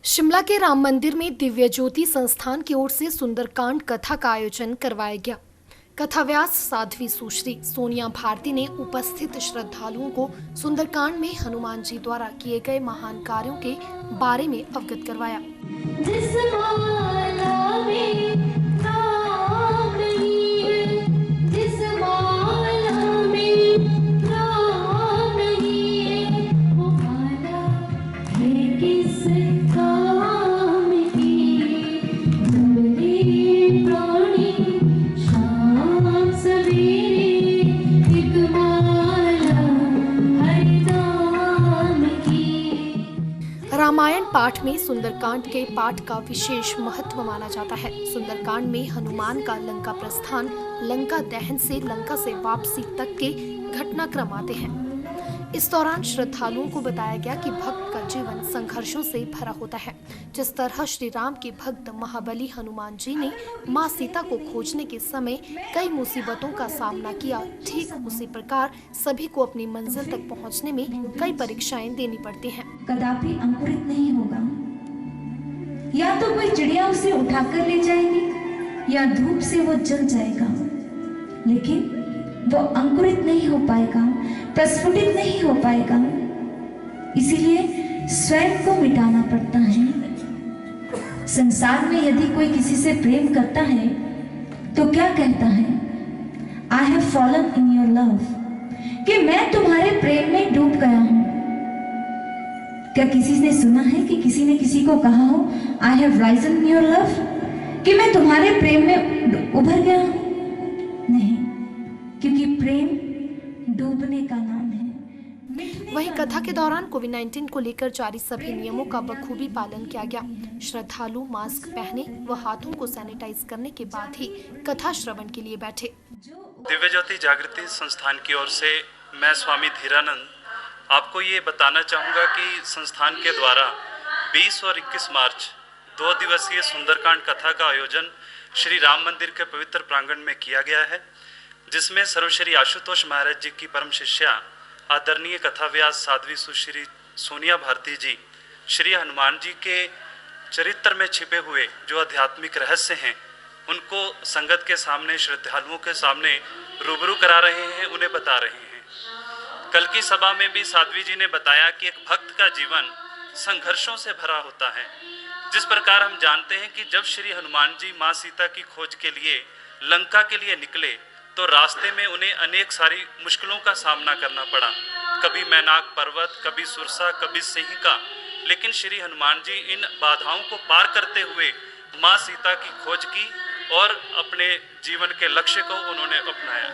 शिमला के राम मंदिर में दिव्य ज्योति संस्थान की ओर से सुंदरकांड कथा का आयोजन करवाया गया। कथाव्यास साध्वी सुश्री सोनिया भारती ने उपस्थित श्रद्धालुओं को सुंदरकांड में हनुमान जी द्वारा किए गए महान कार्यों के बारे में अवगत करवाया। रामायण पाठ में सुंदरकांड के पाठ का विशेष महत्व माना जाता है। सुंदरकांड में हनुमान का लंका प्रस्थान, लंका दहन से लंका से वापसी तक के घटनाक्रम आते हैं। इस दौरान श्रद्धालुओं को बताया गया कि भक्त का जीवन संघर्षों से भरा होता है। जिस तरह श्री राम के भक्त महाबली हनुमान जी ने मां सीता को खोजने के समय कई मुसीबतों का सामना किया, ठीक उसी प्रकार सभी को अपनी मंजिल तक पहुंचने में कई परीक्षाएं देनी पड़ती हैं। कदापि अंकुरित नहीं होगा, या तो कोई चिड़िया उसे उठाकर ले जाएगी या धूप से वो जल जाएगा, लेकिन वो अंकुरित नहीं हो पाएगा, प्रस्फुटित नहीं हो पाएगा। इसीलिए स्वयं को मिटाना पड़ता है। संसार में यदि कोई किसी से प्रेम करता है तो क्या कहता है? I have fallen in your love, कि मैं तुम्हारे प्रेम में डूब गया हूं। क्या किसी ने सुना है कि किसी ने किसी को कहा हो I have risen in your love, कि मैं तुम्हारे प्रेम में उभर गया हूं? नहीं, क्योंकि प्रेम डूबने का नाम है। वहीं कथा के दौरान कोविड-19 को लेकर जारी सभी नियमों का बखूबी पालन किया गया। श्रद्धालु मास्क पहने व हाथों को सैनिटाइज करने के बाद ही कथा श्रवण के लिए बैठे। दिव्य ज्योति जागृति संस्थान की ओर से मैं स्वामी धीरानंद आपको ये बताना चाहूँगा कि संस्थान के द्वारा 20 और 21 मार्च 2 दिवसीय सुंदरकांड कथा का आयोजन श्री राम मंदिर के पवित्र प्रांगण में किया गया है, जिसमें सर्वश्री आशुतोष महाराज जी की परम शिष्या आदरणीय कथाव्यास साध्वी सुश्री सोनिया भारती जी श्री हनुमान जी के चरित्र में छिपे हुए जो आध्यात्मिक रहस्य हैं उनको संगत के सामने, श्रद्धालुओं के सामने रूबरू करा रहे हैं, उन्हें बता रहे हैं। कल की सभा में भी साध्वी जी ने बताया कि एक भक्त का जीवन संघर्षों से भरा होता है। जिस प्रकार हम जानते हैं कि जब श्री हनुमान जी माँ सीता की खोज के लिए लंका के लिए निकले तो रास्ते में उन्हें अनेक सारी मुश्किलों का सामना करना पड़ा, कभी मैनाक पर्वत, कभी सुरसा, कभी सिंहिका, लेकिन श्री हनुमान जी इन बाधाओं को पार करते हुए माँ सीता की खोज की और अपने जीवन के लक्ष्य को उन्होंने अपनाया।